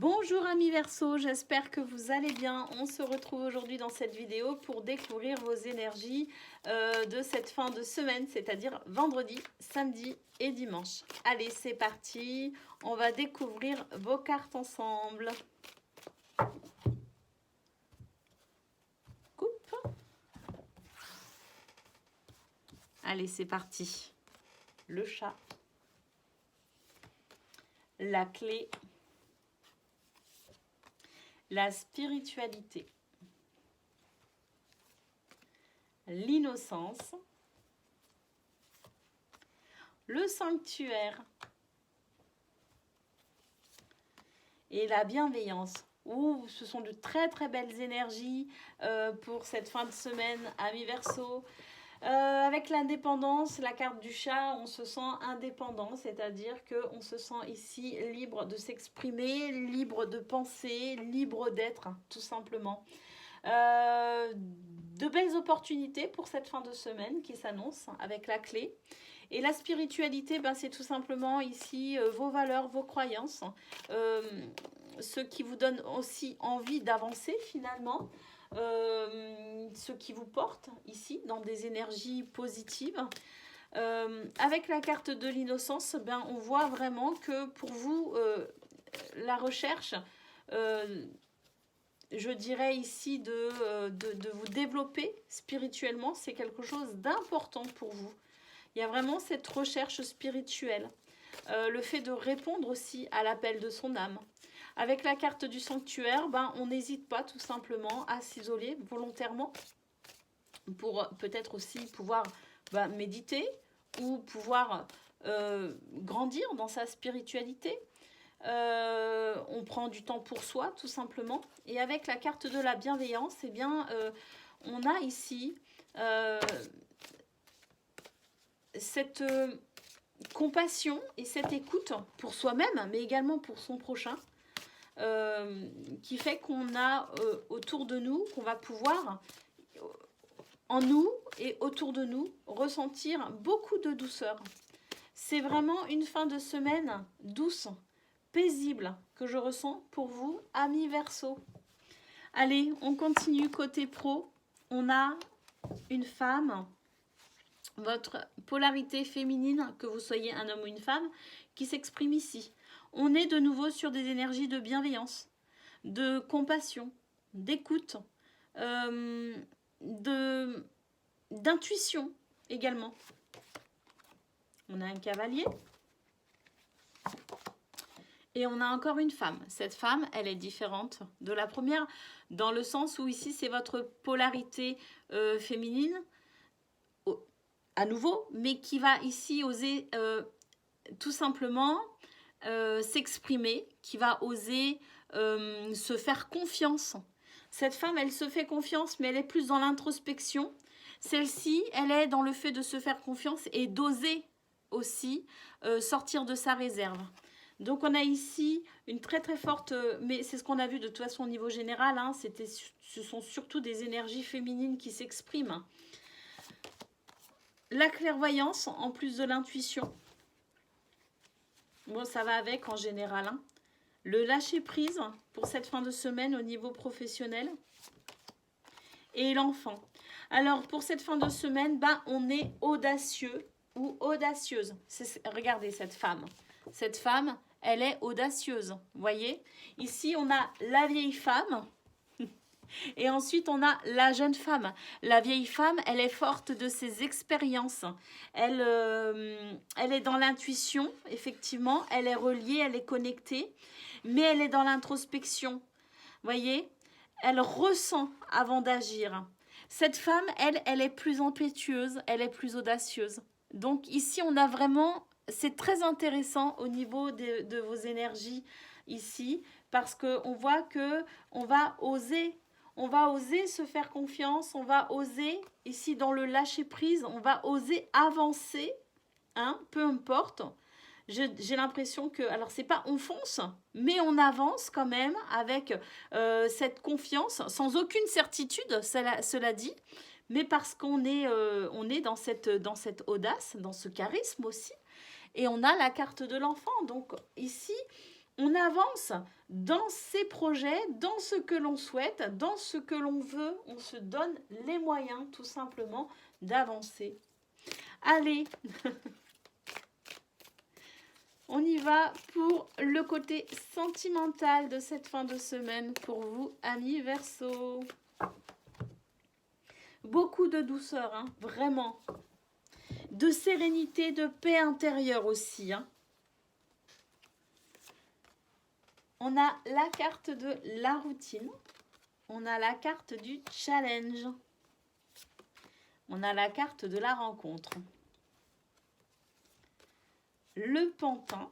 Bonjour amis Verseau, j'espère que vous allez bien. On se retrouve aujourd'hui dans cette vidéo pour découvrir vos énergies de cette fin de semaine, c'est-à-dire vendredi, samedi et dimanche. Allez, c'est parti, on va découvrir vos cartes ensemble. Coupe. Allez, c'est parti. Le chat. La clé. La spiritualité, l'innocence, le sanctuaire et la bienveillance. Ouh, ce sont de très très belles énergies pour cette fin de semaine, amis Verseau. Avec l'indépendance, la carte du chat, on se sent indépendant, c'est-à-dire qu'on se sent ici libre de s'exprimer, libre de penser, libre d'être, tout simplement. De belles opportunités pour cette fin de semaine qui s'annonce avec la clé. Et la spiritualité, ben, c'est tout simplement ici vos valeurs, vos croyances, ce qui vous donne aussi envie d'avancer finalement. Ce qui vous porte ici dans des énergies positives. Avec la carte de l'innocence, ben, on voit vraiment que pour vous, la recherche, je dirais ici de vous développer spirituellement, c'est quelque chose d'important pour vous. Il y a vraiment cette recherche spirituelle. Le fait de répondre aussi à l'appel de son âme. Avec la carte du sanctuaire, ben, on n'hésite pas tout simplement à s'isoler volontairement pour peut-être aussi pouvoir méditer ou pouvoir grandir dans sa spiritualité. On prend du temps pour soi tout simplement. Et avec la carte de la bienveillance, eh bien, on a ici cette compassion et cette écoute pour soi-même, mais également pour son prochain. Qui fait qu'on a autour de nous, qu'on va pouvoir en nous et autour de nous ressentir beaucoup de douceur. C'est vraiment une fin de semaine douce, paisible que je ressens pour vous, amis Verseau. Allez, on continue côté pro. On a une femme, votre polarité féminine, que vous soyez un homme ou une femme, qui s'exprime ici. On est de nouveau sur des énergies de bienveillance, de compassion, d'écoute, d'intuition également. On a un cavalier. Et on a encore une femme. Cette femme, elle est différente de la première, dans le sens où ici, c'est votre polarité féminine, à nouveau, mais qui va ici oser tout simplement s'exprimer, qui va oser se faire confiance. Cette femme, elle se fait confiance, mais elle est plus dans l'introspection. Celle-ci, elle est dans le fait de se faire confiance et d'oser aussi sortir de sa réserve. Donc on a ici une très très forte, mais c'est ce qu'on a vu de toute façon au niveau général, hein, ce sont surtout des énergies féminines qui s'expriment. La clairvoyance en plus de l'intuition. Bon, ça va avec en général. Hein. Le lâcher prise pour cette fin de semaine au niveau professionnel. Et l'enfant. Alors, pour cette fin de semaine, ben, on est audacieux ou audacieuse. Regardez cette femme. Cette femme, elle est audacieuse. Vous voyez? Ici, on a la vieille femme. Et ensuite, on a la jeune femme. La vieille femme, elle est forte de ses expériences. Elle est dans l'intuition, effectivement. Elle est reliée, elle est connectée. Mais elle est dans l'introspection. Vous voyez? Elle ressent avant d'agir. Cette femme, elle est plus impétueuse, elle est plus audacieuse. Donc ici, on a vraiment... C'est très intéressant au niveau de vos énergies ici. Parce qu'on voit qu'on va oser... On va oser se faire confiance, on va oser, ici dans le lâcher-prise, on va oser avancer, hein, peu importe. J'ai l'impression que, alors c'est pas on fonce, mais on avance quand même avec cette confiance, sans aucune certitude, cela dit, mais parce qu'on est, dans cette audace, dans ce charisme aussi, et on a la carte de l'enfant. Donc ici, on avance dans ses projets, dans ce que l'on souhaite, dans ce que l'on veut. On se donne les moyens tout simplement d'avancer. Allez, on y va pour le côté sentimental de cette fin de semaine pour vous, amis Verseau. Beaucoup de douceur, hein, vraiment. De sérénité, de paix intérieure aussi. Hein. On a la carte de la routine. On a la carte du challenge. On a la carte de la rencontre. Le pantin.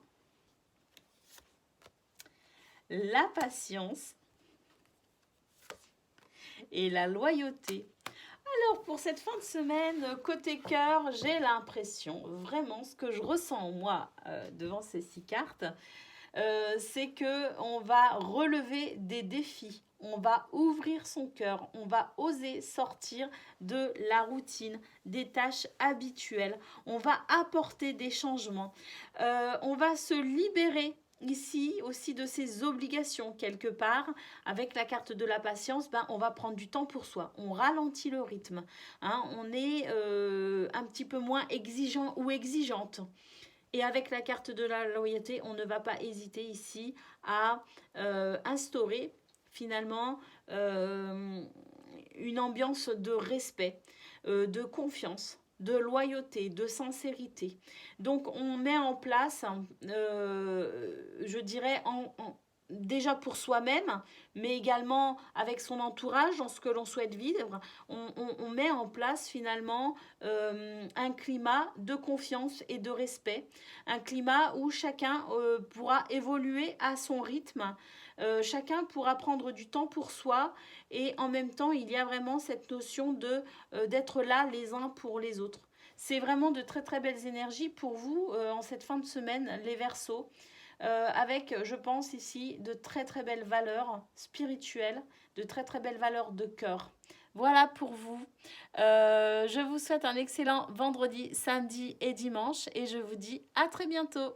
La patience. Et la loyauté. Alors, pour cette fin de semaine, côté cœur, j'ai l'impression, vraiment, ce que je ressens, moi, devant ces 6 cartes, c'est qu'on va relever des défis, on va ouvrir son cœur, on va oser sortir de la routine, des tâches habituelles, on va apporter des changements, on va se libérer ici aussi de ses obligations quelque part. Avec la carte de la patience, on va prendre du temps pour soi, on ralentit le rythme, hein, on est un petit peu moins exigeant ou exigeante. Et avec la carte de la loyauté, on ne va pas hésiter ici à instaurer finalement une ambiance de respect, de confiance, de loyauté, de sincérité. Donc on met en place, je dirais, déjà pour soi-même, mais également avec son entourage, dans ce que l'on souhaite vivre, on met en place finalement un climat de confiance et de respect, un climat où chacun pourra évoluer à son rythme, chacun pourra prendre du temps pour soi, et en même temps il y a vraiment cette notion d'être là les uns pour les autres. C'est vraiment de très très belles énergies pour vous en cette fin de semaine, les Verseaux. Avec, je pense ici, de très très belles valeurs spirituelles, de très très belles valeurs de cœur. Voilà pour vous. Je vous souhaite un excellent vendredi, samedi et dimanche et je vous dis à très bientôt.